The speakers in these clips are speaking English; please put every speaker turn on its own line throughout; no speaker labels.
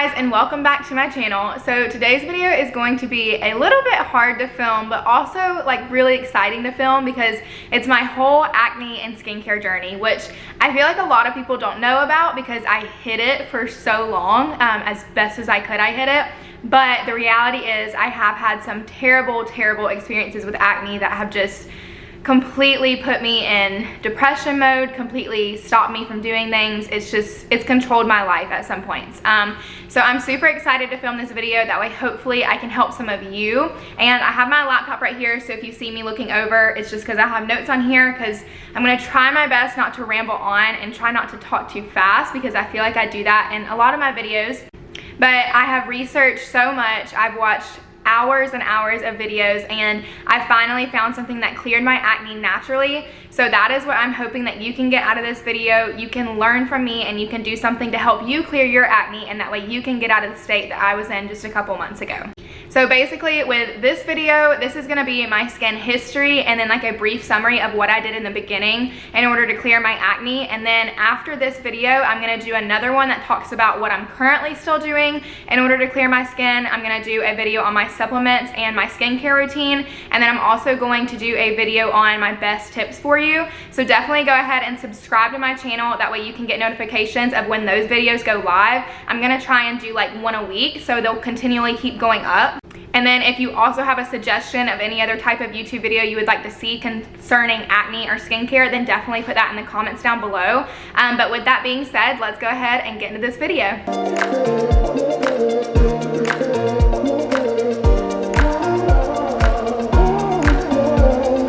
guys, and welcome back to my channel. So today's video is going to be a little bit hard to film, but also like really exciting to film because it's my whole acne and skincare journey, which I feel like a lot of people don't know about because I hid it for so long. As best as I could, I hid it. But the reality is I have had some terrible experiences with acne that have just completely put me in depression mode, completely stopped me from doing things. It's controlled my life at some points. So I'm super excited to film this video. That way hopefully I can help some of you. And I have my laptop right here, so if you see me looking over, it's just because I have notes on here, because I'm gonna try my best not to ramble on and try not to talk too fast, because I feel like I do that in a lot of my videos. But I have researched so much. I've watched hours and hours of videos, and I finally found something that cleared my acne naturally. So that is what I'm hoping that you can get out of this video. You can learn from me and you can do something to help you clear your acne, and that way you can get out of the state that I was in just a couple months ago. So basically with this video, this is gonna be my skin history and then like a brief summary of what I did in the beginning in order to clear my acne. And then after this video, I'm gonna do another one that talks about what I'm currently still doing in order to clear my skin. I'm gonna do a video on my supplements and my skincare routine. And then I'm also going to do a video on my best tips for you. So definitely go ahead and subscribe to my channel. That way you can get notifications of when those videos go live. I'm gonna try and do like one a week, so they'll continually keep going up. And then if you also have a suggestion of any other type of YouTube video you would like to see concerning acne or skincare, then definitely put that in the comments down below. But with that being said, let's go ahead and get into this video.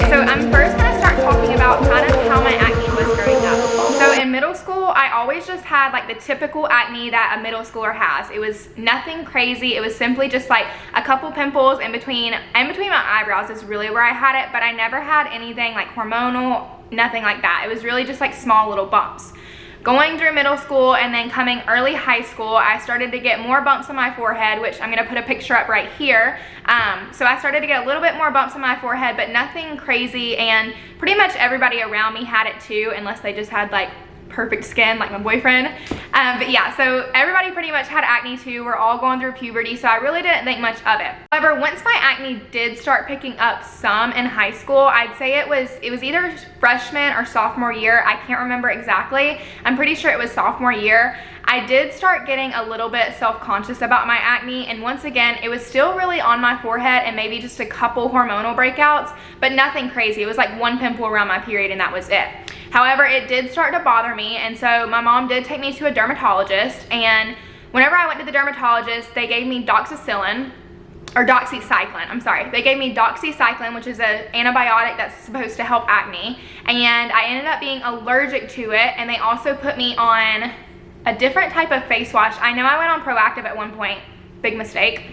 So I'm first going to start talking about kind of how my acne was growing up. So in middle school, I always just had like the typical acne that a middle schooler has. It was nothing crazy. It was simply just like a couple pimples in between my eyebrows is really where I had it, but I never had anything like hormonal, nothing like that. It was really just like small little bumps. Going through middle school and then coming early high school, I started to get more bumps on my forehead, which I'm gonna put a picture up right here. So I started to get a little bit more bumps on my forehead, but nothing crazy, and pretty much everybody around me had it too, unless they just had like perfect skin like my boyfriend. But yeah, so everybody pretty much had acne too. We're all going through puberty, so I really didn't think much of it. However, once my acne did start picking up some in high school, I'd say it was either freshman or sophomore year. I can't remember exactly. I'm pretty sure it was sophomore year. I did start getting a little bit self-conscious about my acne, and once again, it was still really on my forehead and maybe just a couple hormonal breakouts, but nothing crazy. It was like one pimple around my period and that was it. However, it did start to bother me, and so my mom did take me to a dermatologist, and whenever I went to the dermatologist, they gave me doxycycline, I'm sorry. They gave me doxycycline, which is an antibiotic that's supposed to help acne, and I ended up being allergic to it, and they also put me on a different type of face wash. I know I went on Proactive at one point, big mistake.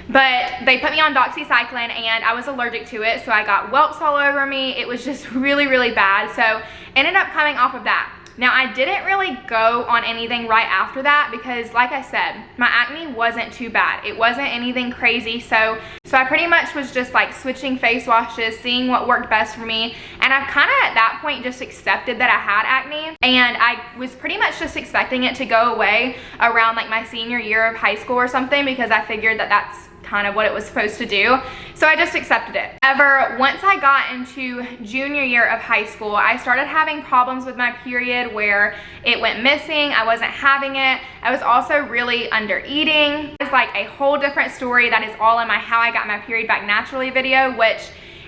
But they put me on doxycycline and I was allergic to it, so I got whelps all over me. It was just really bad, so ended up coming off of that. Now, I didn't really go on anything right after that because, like I said, my acne wasn't too bad. It wasn't anything crazy, so I pretty much was just like switching face washes, seeing what worked best for me, and I've kind of at that point just accepted that I had acne, and I was pretty much just expecting it to go away around like my senior year of high school or something, because I figured that that's kind of what it was supposed to do, so I just accepted it. However, once I got into junior year of high school, I started having problems with my period where it went missing. I wasn't having it. I was also really under eating. It's like a whole different story that is all in my How I Got My Period Back Naturally video, which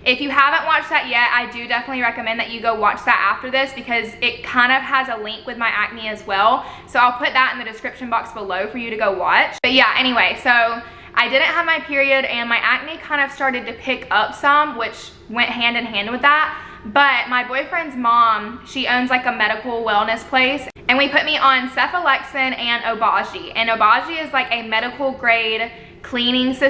if you haven't watched that yet, I do definitely recommend that you go watch that after this, because it kind of has a link with my acne as well. So I'll put that in the description box below for you to go watch. But yeah, anyway, so I didn't have my period and my acne kind of started to pick up some, which went hand in hand with that. But my boyfriend's mom, she owns like a medical wellness place, and we put me on cephalexin and Obagi. And Obagi is like a medical grade face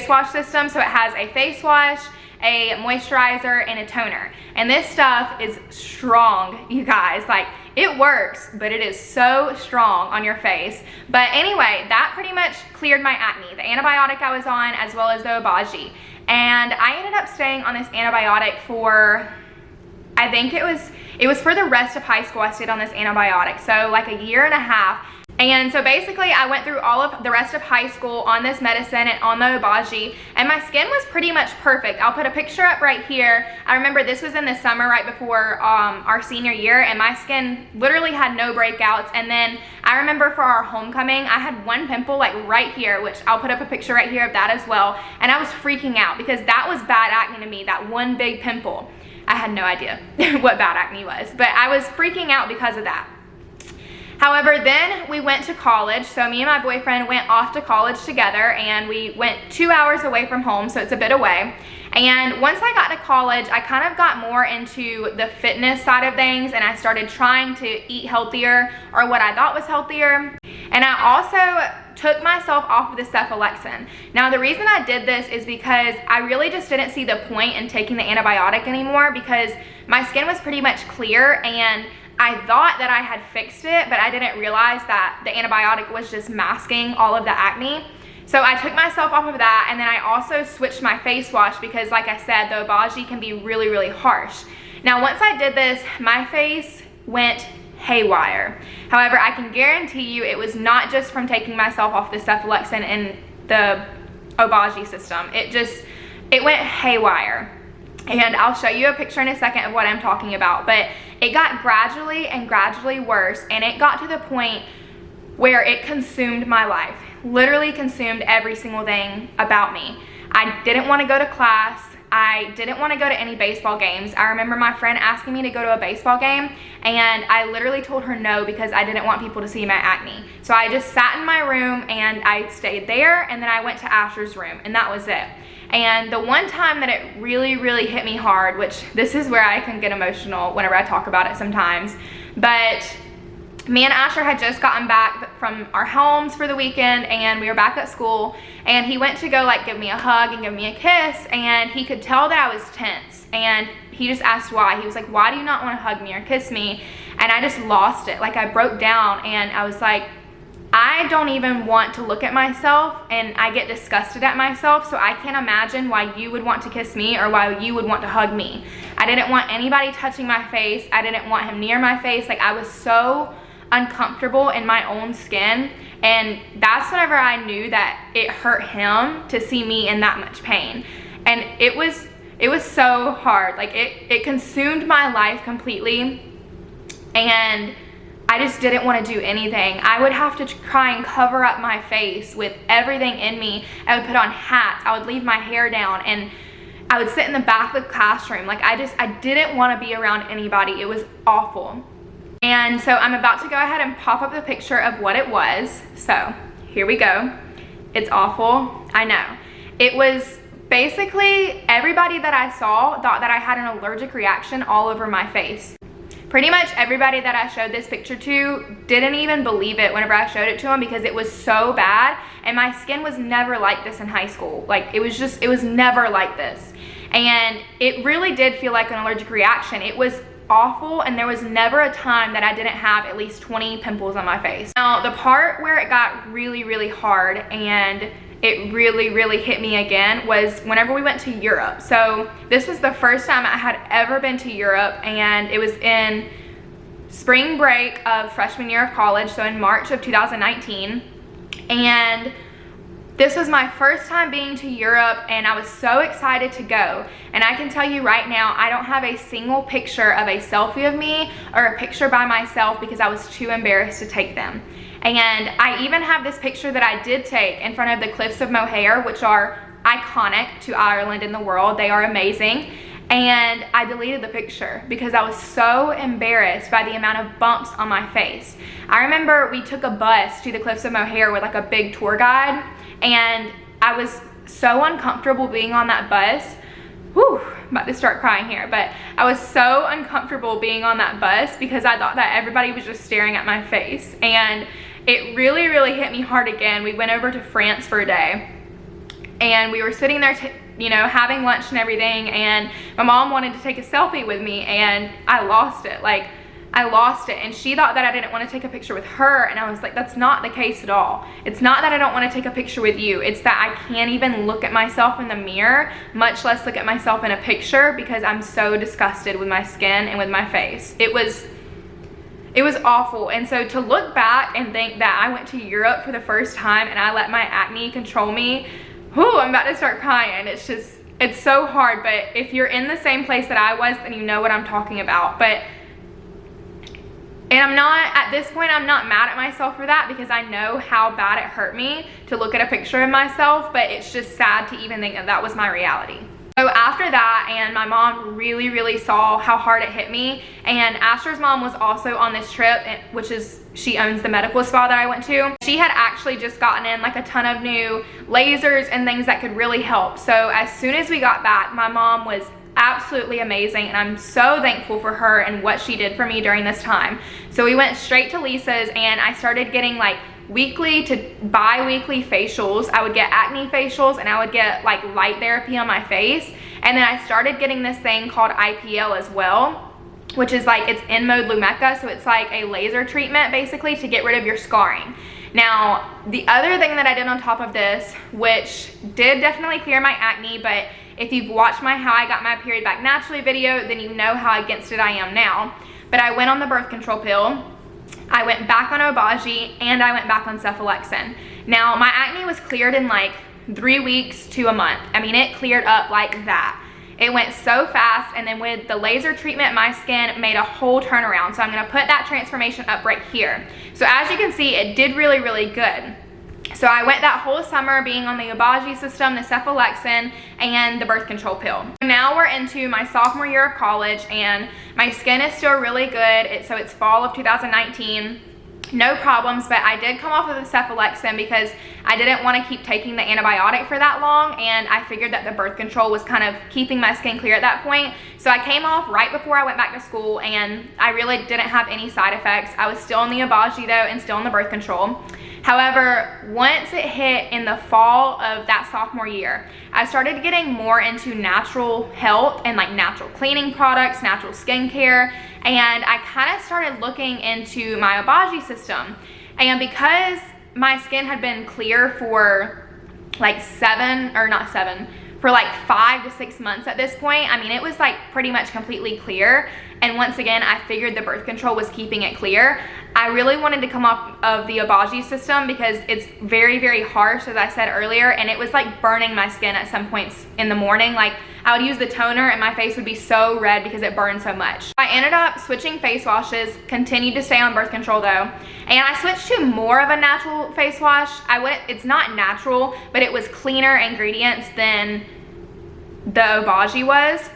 wash system. So it has a face wash, a moisturizer, and a toner. And this stuff is strong, you guys. Like, it works, but it is so strong on your face. But anyway, that pretty much cleared my acne, the antibiotic I was on as well as the Obagi. And I ended up staying on this antibiotic for, I think it was for the rest of high school. I stayed on this antibiotic, so like a year and a half. And so basically I went through all of the rest of high school on this medicine and on the Obagi, and my skin was pretty much perfect. I'll put a picture up right here. I remember this was in the summer right before our senior year, and my skin literally had no breakouts. And then I remember for our homecoming, I had one pimple like right here, which I'll put up a picture right here of that as well. And I was freaking out because that was bad acne to me, that one big pimple. I had no idea what bad acne was, but I was freaking out because of that. However, then we went to college. So me and my boyfriend went off to college together, and we went 2 hours away from home, so it's a bit away. And once I got to college, I kind of got more into the fitness side of things, and I started trying to eat healthier, or what I thought was healthier. And I also took myself off of the cephalexin. Now, the reason I did this is because I really just didn't see the point in taking the antibiotic anymore, because my skin was pretty much clear, and I thought that I had fixed it, but I didn't realize that the antibiotic was just masking all of the acne. So I took myself off of that, and then I also switched my face wash because, like I said, the Obagi can be really, really harsh. Now, once I did this, my face went haywire. However, I can guarantee you it was not just from taking myself off the cephalexin and the Obagi system. It went haywire. And I'll show you a picture in a second of what I'm talking about, but it got gradually and gradually worse, and it got to the point where it consumed my life, literally consumed every single thing about me. I didn't want to go to class. I didn't want to go to any baseball games. I remember my friend asking me to go to a baseball game, and I literally told her no because I didn't want people to see my acne. So I just sat in my room and I stayed there, and then I went to Asher's room, and that was it. And the one time that it really, really hit me hard, which this is where I can get emotional whenever I talk about it sometimes, but me and Asher had just gotten back from our homes for the weekend, and we were back at school, and he went to go like give me a hug and give me a kiss, and he could tell that I was tense, and he just asked why. He was like, why do you not want to hug me or kiss me? And I just lost it. Like, I broke down, and I was like, I don't even want to look at myself, and I get disgusted at myself, so I can't imagine why you would want to kiss me or why you would want to hug me. I didn't want anybody touching my face. I didn't want him near my face. Like, I was so uncomfortable in my own skin, and that's whenever I knew that it hurt him to see me in that much pain. And it was so hard. Like, it consumed my life completely, and I just didn't want to do anything. I would have to try and cover up my face with everything in me. I would put on hats. I would leave my hair down, and I would sit in the back of the classroom. Like, I didn't want to be around anybody. It was awful. And so I'm about to go ahead and pop up the picture of what it was. So here we go. It's awful. I know. It was basically everybody that I saw thought that I had an allergic reaction all over my face. Pretty much everybody that I showed this picture to didn't even believe it whenever I showed it to them, because it was so bad, and my skin was never like this in high school. Like, it was never like this. And it really did feel like an allergic reaction. It was awful, and there was never a time that I didn't have at least 20 pimples on my face. Now, the part where it got really, really hard and it really, really hit me again was whenever we went to Europe. So this was the first time I had ever been to Europe, and it was in spring break of freshman year of college, so in March of 2019. And this was my first time being to Europe, and I was so excited to go. And I can tell you right now, I don't have a single picture of a selfie of me or a picture by myself because I was too embarrassed to take them. And I even have this picture that I did take in front of the Cliffs of Moher, which are iconic to Ireland and the world. They are amazing. And I deleted the picture because I was so embarrassed by the amount of bumps on my face. I remember we took a bus to the Cliffs of Moher with like a big tour guide, and I was so uncomfortable being on that bus. Whew, I'm about to start crying here, but I was so uncomfortable being on that bus because I thought that everybody was just staring at my face. And it really, really hit me hard again. We went over to France for a day, and we were sitting there, having lunch and everything, and my mom wanted to take a selfie with me, and I lost it. Like, I lost it, and she thought that I didn't want to take a picture with her, and I was like, that's not the case at all. It's not that I don't want to take a picture with you. It's that I can't even look at myself in the mirror, much less look at myself in a picture, because I'm so disgusted with my skin and with my face. It was awful. And so to look back and think that I went to Europe for the first time and I let my acne control me, whoo, I'm about to start crying. It's so hard. But if you're in the same place that I was, then you know what I'm talking about. And I'm not, at this point, I'm not mad at myself for that, because I know how bad it hurt me to look at a picture of myself, but it's just sad to even think that that was my reality. So after that, and my mom really saw how hard it hit me, and Asher's mom was also on this trip, which is, she owns the medical spa that I went to. She had actually just gotten in like a ton of new lasers and things that could really help. So as soon as we got back, my mom was absolutely amazing, and I'm so thankful for her and what she did for me during this time. So we went straight to Lisa's, and I started getting like weekly to bi-weekly facials. I would get acne facials, and I would get like light therapy on my face, and then I started getting this thing called IPL as well, which is like, it's in-mode Lumecca, so it's like a laser treatment basically to get rid of your scarring. Now, the other thing that I did on top of this, which did definitely clear my acne, but if you've watched my How I Got My Period Back Naturally video, then you know how against it I am now. But I went on the birth control pill, I went back on Obagi, and I went back on cephalexin. Now, my acne was cleared in like 3 weeks to a month. I mean, it cleared up like that. It went so fast, and then with the laser treatment, my skin made a whole turnaround. So I'm gonna put that transformation up right here. So as you can see, it did really good. So I went that whole summer being on the Obagi system, the cephalexin, and the birth control pill. Now we're into my sophomore year of college, and my skin is still really good. So it's fall of 2019. No problems, but I did come off of the cephalexin because I didn't want to keep taking the antibiotic for that long, and I figured that the birth control was kind of keeping my skin clear at that point. So I came off right before I went back to school, and I really didn't have any side effects. I was still on the Obagi though, and still on the birth control. However, once it hit in the fall of that sophomore year, I started getting more into natural health and like natural cleaning products, natural skincare, and I kind of started looking into my Obagi system. And because my skin had been clear for like 5 to 6 months at this point, I mean, it was like pretty much completely clear. And once again, I figured the birth control was keeping it clear. I really wanted to come off of the Obagi system because it's very harsh, as I said earlier, and it was like burning my skin at some points in the morning. Like, I would use the toner and my face would be so red because it burned so much. I ended up switching face washes, continued to stay on birth control though, and I switched to more of a natural face wash. It's not natural, but it was cleaner ingredients than the Obagi was.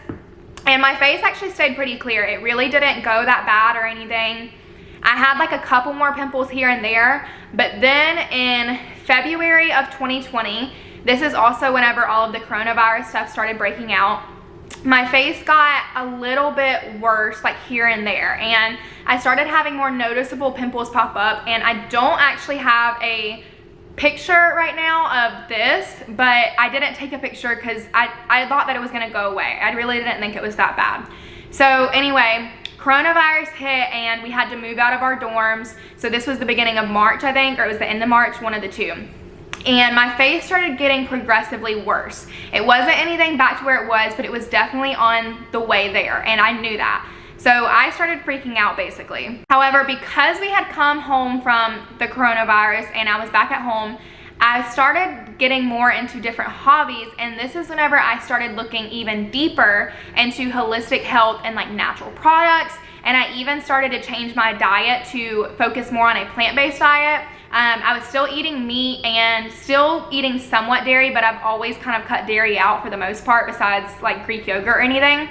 And my face actually stayed pretty clear. It really didn't go that bad or anything. I had like a couple more pimples here and there, but then in February of 2020, this is also whenever all of the coronavirus stuff started breaking out, my face got a little bit worse, like here and there, and I started having more noticeable pimples pop up. And I don't actually have a picture right now of this, but I didn't take a picture because I thought that it was gonna go away. I really didn't think it was that bad. So anyway, coronavirus hit and we had to move out of our dorms. So this was the beginning of March, I think, or it was the end of March, one of the two. And my face started getting progressively worse. It wasn't anything back to where it was, but it was definitely on the way there, and I knew that. So I started freaking out basically. However, because we had come home from the coronavirus and I was back at home, I started getting more into different hobbies, and this is whenever I started looking even deeper into holistic health and like natural products, and I even started to change my diet to focus more on a plant-based diet. I was still eating meat and still eating somewhat dairy, but I've always kind of cut dairy out for the most part, besides like Greek yogurt or anything.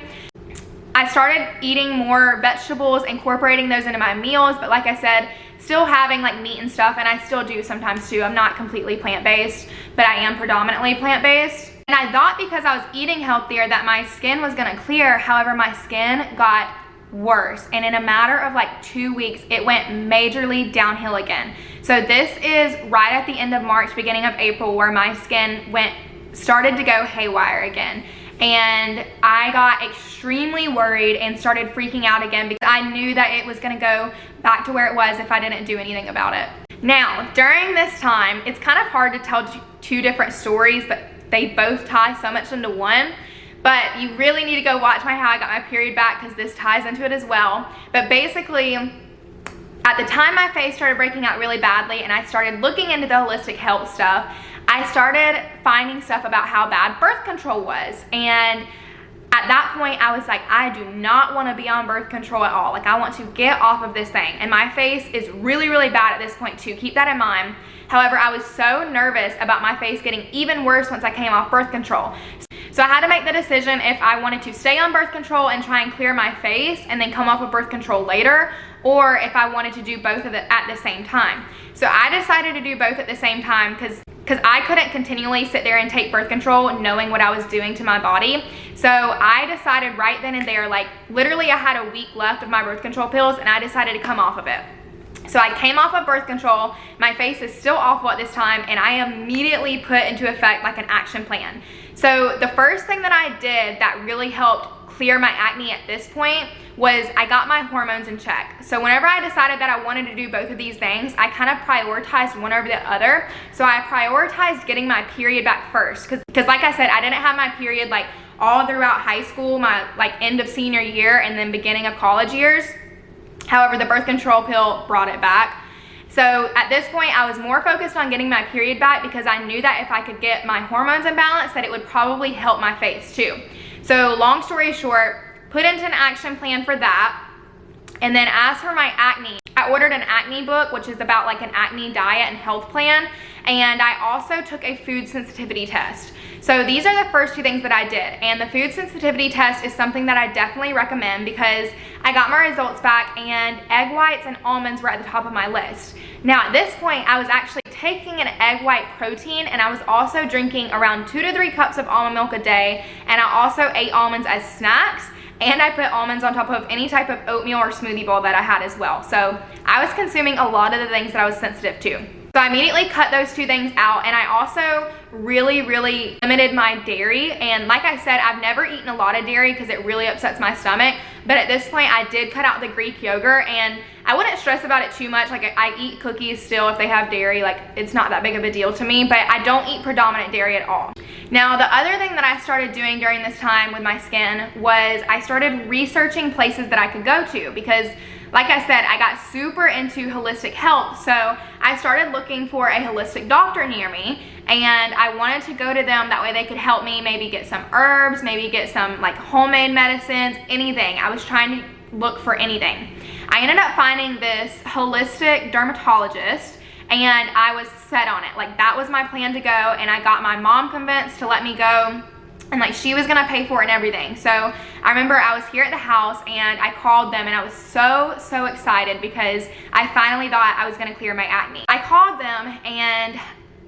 I started eating more vegetables, incorporating those into my meals, but like I said, still having like meat and stuff, and I still do sometimes too. I'm not completely plant-based, but I am predominantly plant-based. And I thought because I was eating healthier that my skin was gonna clear. However, my skin got worse, and in a matter of like 2 weeks, it went majorly downhill again. So this is right at the end of March, beginning of April, where my skin started to go haywire again. And I got extremely worried and started freaking out again because I knew that it was gonna go back to where it was if I didn't do anything about it. Now, during this time, it's kind of hard to tell two different stories, but they both tie so much into one. But you really need to go watch my How I Got My Period Back because this ties into it as well. But basically, at the time my face started breaking out really badly and I started looking into the holistic health stuff, I started finding stuff about how bad birth control was. And at that point, I was like, I do not want to be on birth control at all. Like, I want to get off of this thing. And my face is really, really bad at this point too. Keep that in mind. However, I was so nervous about my face getting even worse once I came off birth control. So I had to make the decision if I wanted to stay on birth control and try and clear my face and then come off of birth control later, or if I wanted to do both of it at the same time. So I decided to do both at the same time because I couldn't continually sit there and take birth control knowing what I was doing to my body. So I decided right then and there, like literally I had a week left of my birth control pills and I decided to come off of it. So I came off of birth control. My face is still awful at this time and I immediately put into effect like an action plan. So the first thing that I did that really helped clear my acne at this point was I got my hormones in check. So whenever I decided that I wanted to do both of these things, I kind of prioritized one over the other. So I prioritized getting my period back first because like I said, I didn't have my period like all throughout high school, my like end of senior year and then beginning of college years. However, the birth control pill brought it back. So at this point, I was more focused on getting my period back because I knew that if I could get my hormones in balance, that it would probably help my face too. So long story short, put into an action plan for that. And then as for my acne, I ordered an acne book, which is about like an acne diet and health plan. And I also took a food sensitivity test. So these are the first two things that I did. And the food sensitivity test is something that I definitely recommend because I got my results back and egg whites and almonds were at the top of my list. Now at this point, I was actually taking an egg white protein and I was also drinking around 2 to 3 cups of almond milk a day. And I also ate almonds as snacks. And I put almonds on top of any type of oatmeal or smoothie bowl that I had as well. So I was consuming a lot of the things that I was sensitive to. So I immediately cut those two things out and I also really limited my dairy. And like I said, I've never eaten a lot of dairy because it really upsets my stomach. But at this point I did cut out the Greek yogurt and I wouldn't stress about it too much. Like I eat cookies still if they have dairy, like it's not that big of a deal to me, but I don't eat predominant dairy at all. Now the other thing that I started doing during this time with my skin was I started researching places that I could go to because like I said, I got super into holistic health. So I started looking for a holistic doctor near me and I wanted to go to them. That way they could help me maybe get some herbs, maybe get some like homemade medicines, anything. I was trying to look for anything. I ended up finding this holistic dermatologist and I was set on it. Like that was my plan to go and I got my mom convinced to let me go. And like she was gonna pay for it and everything. So I remember I was here at the house and I called them and I was so excited because I finally thought I was gonna clear my acne. I called them and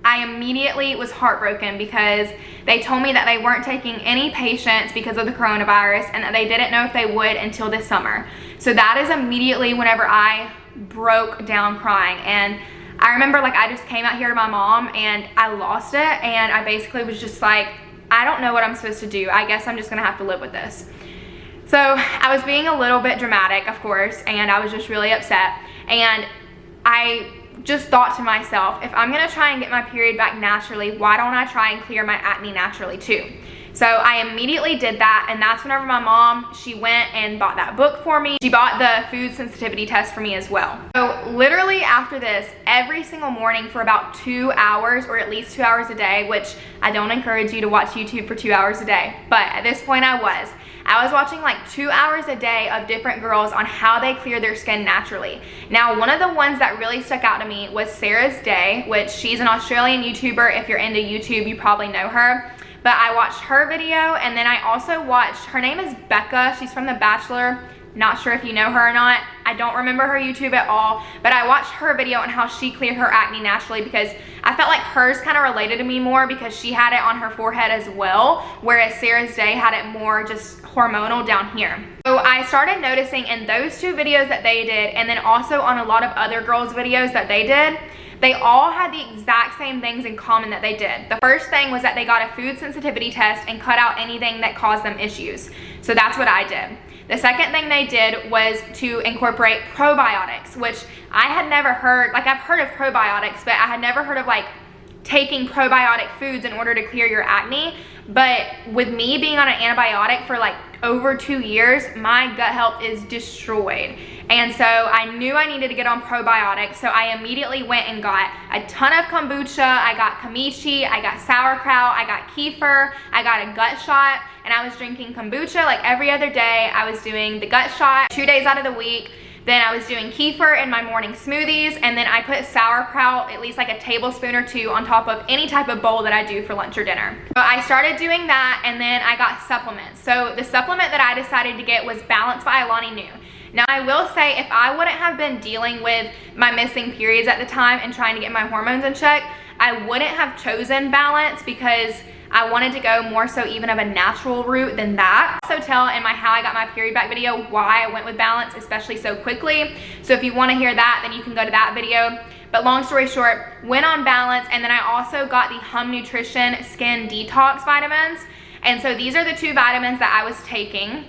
I immediately was heartbroken because they told me that they weren't taking any patients because of the coronavirus and that they didn't know if they would until this summer. So that is immediately whenever I broke down crying. And I remember like I just came out here to my mom and I lost it and I basically was just like, I don't know what I'm supposed to do. I guess I'm just gonna have to live with this. So I was being a little bit dramatic, of course, and I was just really upset. And I just thought to myself, if I'm gonna try and get my period back naturally, why don't I try and clear my acne naturally too? So I immediately did that, and that's whenever my mom, she went and bought that book for me. She bought the food sensitivity test for me as well. So literally after this, every single morning for about 2 hours, or at least 2 hours a day, which I don't encourage you to watch YouTube for 2 hours a day, but at this point I was watching like 2 hours a day of different girls on how they clear their skin naturally. Now, one of the ones that really stuck out to me was Sarah's Day, which she's an Australian YouTuber. If you're into YouTube, you probably know her. But I watched her video and then I also watched, her name is Becca. She's from The Bachelor. Not sure if you know her or not. I don't remember her YouTube at all, but I watched her video on how she cleared her acne naturally because I felt like hers kind of related to me more because she had it on her forehead as well, whereas Sarah's Day had it more just hormonal down here. So I started noticing in those two videos that they did, and then also on a lot of other girls' videos that they did, they all had the exact same things in common that they did. The first thing was that they got a food sensitivity test and cut out anything that caused them issues. So that's what I did. The second thing they did was to incorporate probiotics, which I had never heard, like I've heard of probiotics, but I had never heard of like taking probiotic foods in order to clear your acne. But with me being on an antibiotic for like over 2 years, my gut health is destroyed. And so I knew I needed to get on probiotics. So I immediately went and got a ton of kombucha. I got kimchi, I got sauerkraut, I got kefir, I got a gut shot, and I was drinking kombucha like every other day. I was doing the gut shot 2 days out of the week. Then I was doing kefir in my morning smoothies, and then I put sauerkraut, at least like a tablespoon or two, on top of any type of bowl that I do for lunch or dinner. So I started doing that, and then I got supplements. So the supplement that I decided to get was Balance by Alani Nu. Now I will say, if I wouldn't have been dealing with my missing periods at the time and trying to get my hormones in check, I wouldn't have chosen Balance, because I wanted to go more so even of a natural route than that. I also tell in my How I Got My Period Back video why I went with Balance, especially so quickly. So if you want to hear that, then you can go to that video. But long story short, went on Balance, and then I also got the Hum Nutrition Skin Detox vitamins. And so these are the 2 vitamins that I was taking.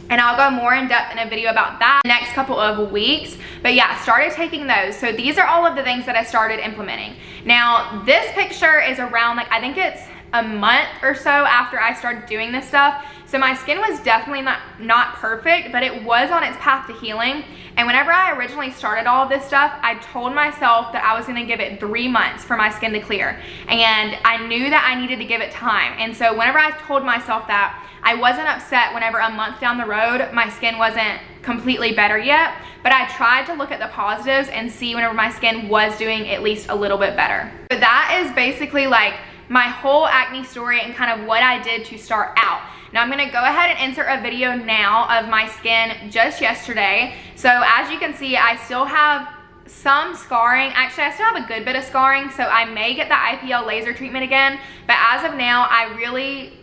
And I'll go more in depth in a video about that next couple of weeks. But yeah, started taking those. So these are all of the things that I started implementing. Now, this picture is around, like, I think it's a month or so after I started doing this stuff. So my skin was definitely not perfect, but it was on its path to healing. And whenever I originally started all of this stuff, I told myself that I was gonna give it 3 months for my skin to clear. And I knew that I needed to give it time. And so whenever I told myself that, I wasn't upset whenever a month down the road, my skin wasn't completely better yet, but I tried to look at the positives and see whenever my skin was doing at least a little bit better. So that is basically like my whole acne story and kind of what I did to start out. Now I'm gonna go ahead and insert a video now of my skin just yesterday. So as you can see, I still have some scarring. Actually, I still have a good bit of scarring, so I may get the IPL laser treatment again. But as of now, I really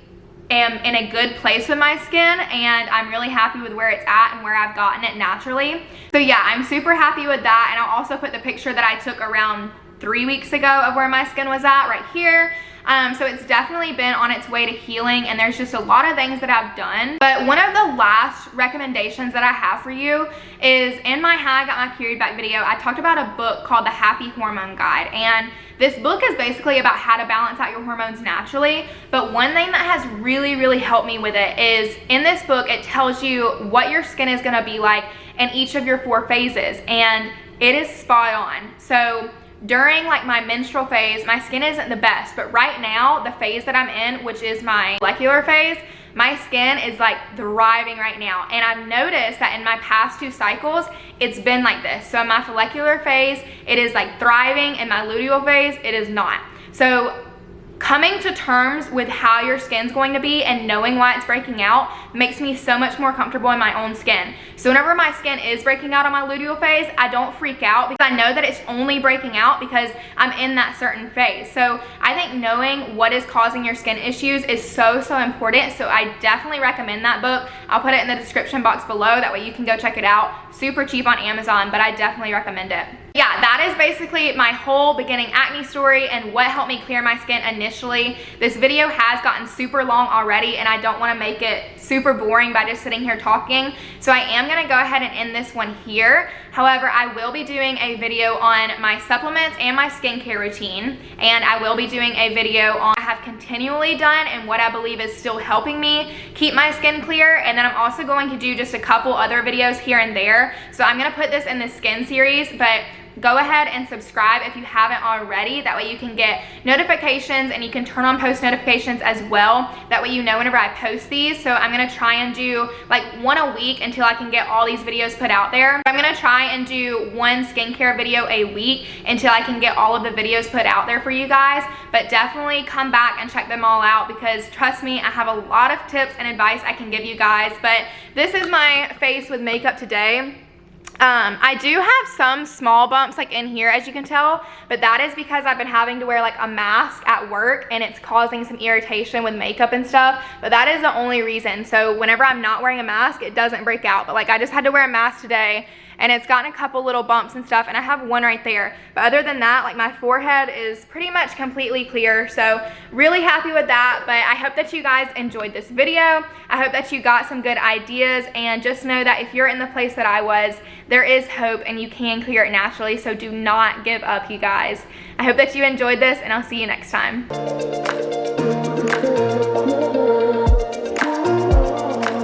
am in a good place with my skin, and I'm really happy with where it's at and where I've gotten it naturally. So yeah, I'm super happy with that. And I'll also put the picture that I took around 3 weeks ago of where my skin was at right here. So it's definitely been on its way to healing, and there's just a lot of things that I've done. But one of the last recommendations that I have for you is, in my How I Got My Period Back video, I talked about a book called The Happy Hormone Guide. And this book is basically about how to balance out your hormones naturally. But one thing that has really, really helped me with it is, in this book, it tells you what your skin is gonna be like in each of your 4 phases. And it is spot on. So during like my menstrual phase, my skin isn't the best, but right now, the phase that I'm in, which is my follicular phase, my skin is like thriving right now. And I've noticed that in my past 2 cycles, it's been like this. So in my follicular phase, it is like thriving. In my luteal phase, it is not. So coming to terms with how your skin's going to be and knowing why it's breaking out makes me so much more comfortable in my own skin. So whenever my skin is breaking out on my luteal phase, I don't freak out, because I know that it's only breaking out because I'm in that certain phase. So I think knowing what is causing your skin issues is so, so important. So I definitely recommend that book. I'll put it in the description box below. That way you can go check it out. Super cheap on Amazon, but I definitely recommend it. Yeah, that is basically my whole beginning acne story and what helped me clear my skin initially. This video has gotten super long already, and I don't want to make it super boring by just sitting here talking. So I am going to go ahead and end this one here. However, I will be doing a video on my supplements and my skincare routine, and I will be doing a video on what I have continually done and what I believe is still helping me keep my skin clear. And then I'm also going to do just a couple other videos here and there. So I'm going to put this in the skin series, but go ahead and subscribe if you haven't already. That way you can get notifications, and you can turn on post notifications as well. That way you know whenever I post these. So I'm gonna try and do like 1 a week until I can get all these videos put out there. I'm gonna try and do 1 skincare video a week until I can get all of the videos put out there for you guys. But definitely come back and check them all out, because trust me, I have a lot of tips and advice I can give you guys. But this is my face with makeup today. I do have some small bumps like in here, as you can tell, but that is because I've been having to wear like a mask at work, and it's causing some irritation with makeup and stuff. But that is the only reason. So whenever I'm not wearing a mask, it doesn't break out. But like, I just had to wear a mask today, and it's gotten a couple little bumps and stuff, and I have one right there. But other than that, like my forehead is pretty much completely clear, so really happy with that. But I hope that you guys enjoyed this video. I hope that you got some good ideas, and just know that if you're in the place that I was, there is hope and you can clear it naturally, so do not give up, you guys. I hope that you enjoyed this, and I'll see you next time.